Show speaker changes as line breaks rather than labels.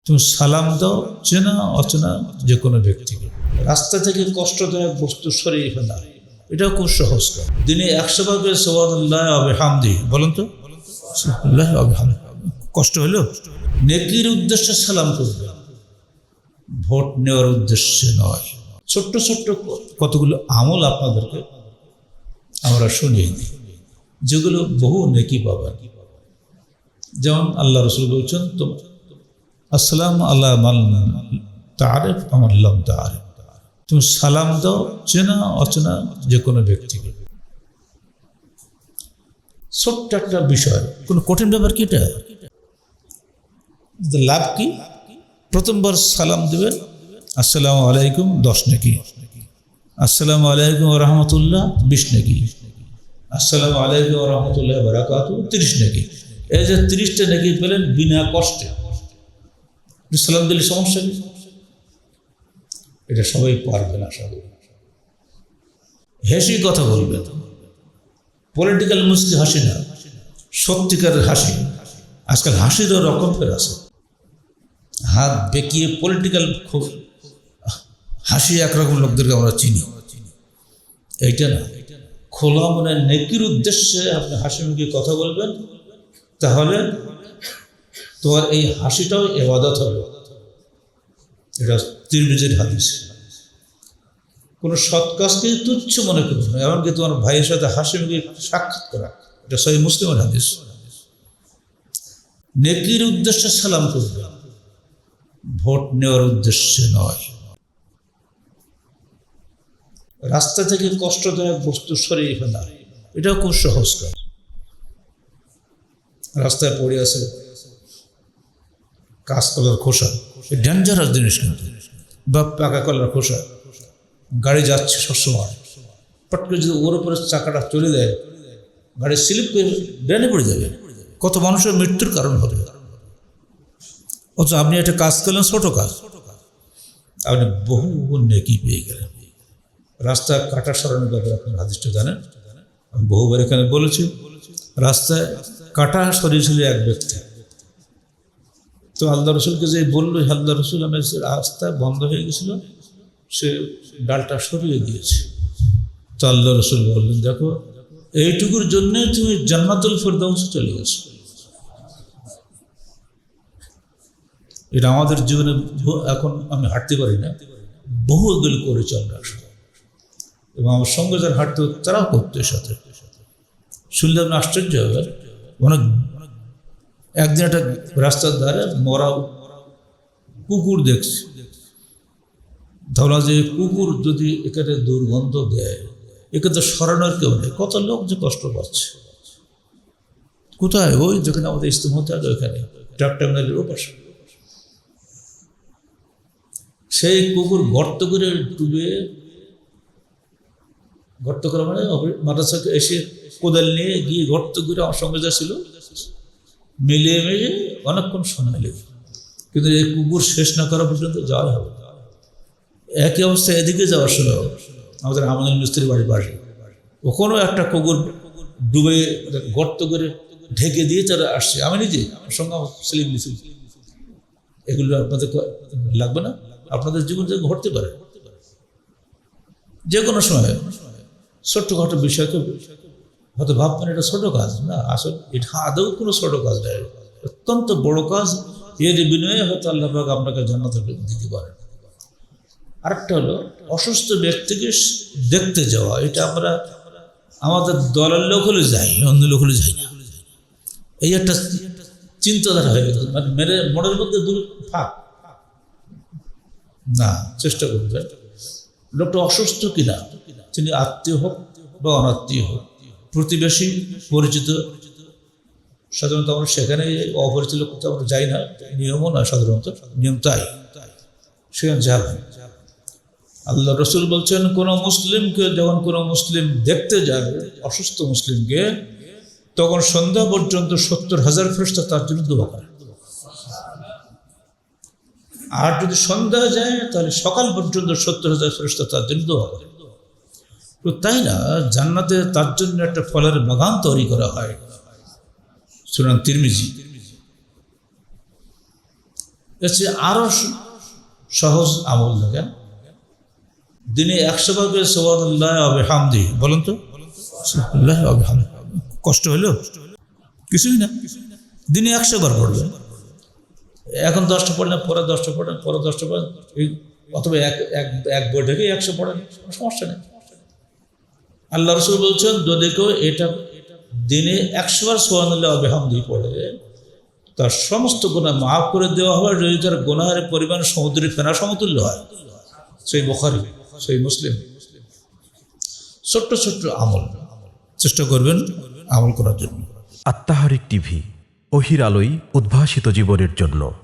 তুমি সালাম দাও চেনা অচেনা যে কোনো ব্যক্তিকে। রাস্তা থেকে কষ্টদায়ক বস্তু সরিয়ে ফেলা, এটাও খুব সহজ কাজ। দিনে 100 বার করে সুবহানাল্লাহ ওয়া বিহামদিহি বলুন তো। সুবহানাল্লাহ ওয়া বিহামদিহি কষ্ট হলো। নেকির উদ্দেশ্যে সালাম করবে, ভোট নেওয়ার উদ্দেশ্যে নয়। ছোট্ট ছোট্ট কতগুলো আমল আপনাদেরকে আমরা শুনিয়ে দিই, যেগুলো বহু নেকি পাবেন। যেমন আল্লাহ রসুল বলছেন, তো আসসালামু আলা মান তারিফ আমার লাম তারিফ। তুমি সালাম দাও চেনা অচেনা যে কোনো ব্যক্তিকে। ছোট্ট একটা বিষয়, কোনো কঠিন ব্যাপার কি এটা? লাভ কি? প্রথমবার সালাম দেবেন, আসসালামু আলাইকুম 10 নেকি, আসসালামু আলাইকুম ওয়া রাহমাতুল্লাহ 20 নেকি, আসসালামু আলাইকুম ওয়া রাহমাতুল্লাহি ওয়া বারাকাতুহু 30 নেকি। এই যে 30টা নেকি পেলেন বিনা কষ্টে। সালাম দিলে সমস্যা কি? এটা সবাই পারবে না। সবাই হেসে কথা বলবে, পলিটিক্যাল মুস্কি হাসি না, সত্যিকারের হাসি। আজকাল হাসিরও রকম ফের আছে, হাত বেঁকিয়ে পলিটিক্যাল খুব হাসি একরকম লোকদেরকে আমরা চিনি। এইটা না, খোলা মনে নেকির উদ্দেশ্যে আপনি হাসি মুখে কথা বলবেন, তাহলে তোমার এই হাসিটাও ইবাদত হবে। এটা তিরমিজির হাদিস। কোনো সৎ কাজকে তুচ্ছ মনে করবে না, এমনকি তোমার ভাইয়ের সাথে হাসি মুখে সাক্ষাৎ করা, এটা সহিহ মুসলিমের হাদিস। নেকির উদ্দেশ্যে সালাম করবে, ভোট নেওয়ার উদ্দেশ্যে নয়। রাস্তা থেকে কষ্টদায়ক বস্তু সরিয়ে ফেলা, এটাও খুব সহজ কাজ। রাস্তায় পড়ে আছে কাঁচকলার খোসা, ডেঞ্জারাস জিনিস কিন্তু, বা পাকা কলার খোসা, গাড়ি যাচ্ছে সবসময়, পট করে যদি ওর উপরে চাকাটা চলে দেয়, গাড়ি স্লিপ করে ড্রেনে পড়ে যাবে, কত মানুষের মৃত্যুর কারণ হবে। অথচ আপনি একটা কাজ করলেন, ছোট কাজ, আপনি বহু নেকি পেয়ে গেলেন। রাস্তা কাটা সরানোর ব্যাপারে আপনার হাদিসটা জানেন, আমি বহুবার এখানে বলেছি। রাস্তায় কাটা সরিয়েছিল এক ব্যক্তি, তো আল্লাহ রসুলকে যে বললো, আল্লাহ রসুল আমার রাস্তা বন্ধ হয়ে গেছিল, সে ডালটা সরিয়ে দিয়েছে। তো আল্লাহ রসুল বললেন, দেখো এইটুকুর জন্যে তুমি জান্নাতুল ফেরদাউসে চলে গেছো। এটা আমাদের জীবনে এখন আমি হাঁটতে পারি না, বহু এগুলি করেছি আমরা, এবং আমার সঙ্গে যারা হাঁটতে তারাও করতো। এর সাথে শুনলে আপনি আশ্চর্য হবেন। অনেক একদিন একটা রাস্তার ধারে মরা কুকুর দেখছি। ধরা যে কুকুর যদি এখানে দুর্গন্ধ দেয়, একে তো সরানোর কেউ নেই, কত লোক যে কষ্ট পাচ্ছে। কোথায়? ওই যেখানে আমাদের ইস্তেমা হতে হবে, ওইখানে ট্রাক টার্মিনালের ওপাশে। সেই কুকুর গর্ত করে ডুবে, গর্ত করা মানে মাদ্রাসাকে এসে কোদাল নিয়ে গিয়ে গর্ত করে আমার সঙ্গে যা ছিল মিলিয়ে অনেকক্ষণ সময় লেগে, কিন্তু এই কুকুর শেষ না করা পর্যন্ত যাওয়া হবে। একই অবস্থা এদিকে যাওয়ার সময় আমাদের আমাদের মিস্ত্রি বাড়ির পাশে, ওখানেও একটা কুকুর ডুবে গর্ত করে ঢেকে দিয়ে তারা আসছে। আমি নিজে আমার সঙ্গে সেলিম নিয়েছি। এগুলো আপনাদের লাগবে না? আপনাদের জীবন যে ঘটতে পারে যে কোনো সময়। ছোট্টখাটো বিষয়কে হয়তো ভাববেন এটা ছোট কাজ না, আসলে এটা আদৌ কোনো ছোট কাজ নয়, অত্যন্ত বড় কাজ। এর বিনিময়ে হয়তো আল্লাহ পাক আপনাকে জান্নাত দিতে পারেন। আরেকটা হলো অসুস্থ ব্যক্তিকে দেখতে যাওয়া। এটা আমরা আমাদের দলের লোক হলে যাই, অন্য লোক হলে যাই না। এই একটা চিন্তাধারা হয়ে গেছে, মানে মেরে মনের মধ্যে দূর ফাঁক না। চেষ্টা করবেন লোকটা অসুস্থ কিনা, তিনি আত্মীয় হোক বা অনাত্মীয় হোক, প্রতিবেশী, পরিচিত। সাধারণত আমরা সেখানে অপরিচিত লোক আমরা যাই না, নিয়মও নয়, সাধারণত নিয়ম তাই সেখানে যাবেন। আল্লাহ রসুল বলছেন, কোনো মুসলিমকে যখন কোনো মুসলিম দেখতে যায়, অসুস্থ মুসলিমকে, তখন সন্ধ্যা পর্যন্ত 70,000 ফেরেশতা তার জন্য দোয়া করে। আর যদি সন্ধ্যা যায় তাহলে সকাল পর্যন্ত 70,000 ফেরেশতা তার জন্য দোয়া করে। তো তাই না, জান্নাতে তার জন্য একটা ফলের বাগান তৈরি করা হয়। সুনান তিরমিজি। এর চেয়ে আরও সহজ আমল দেখেন, দিনে 100 বার করে সুবহানাল্লাহ ওয়া বিহামদিহি বলেন তো। সুবহানাল্লাহ ওয়া বিহামদিহি, কষ্ট হলো কিছুই না, দিনে 100 বার পড়বেন। এখন 10টা পড়েন, পরে 10টা পড়েন, পরে 10টা পড়েন, অথবা এক বই থেকে 100 পড়েন, কোনো সমস্যা নেই। আল্লাহ রাসূল বলছেন যদি কেউ এটা দিনে 100 বার সুবহানাল্লাহ ওয়া বিহামদিহি পড়ে তার সমস্ত গুনাহ মাফ করে দেওয়া হবে, যদি তার গুনাহের পরিমাণ সমুদ্রে ফেনা সমতুল্য হয়। সেই বুখারী, সেই মুসলিম। ছোট্ট ছোট্ট আমল চেষ্টা করবেন আমল করার জন্য।
আত্মাহারিক টিভি, ওহির আলোয় উদ্ভাসিত জীবনের জন্য।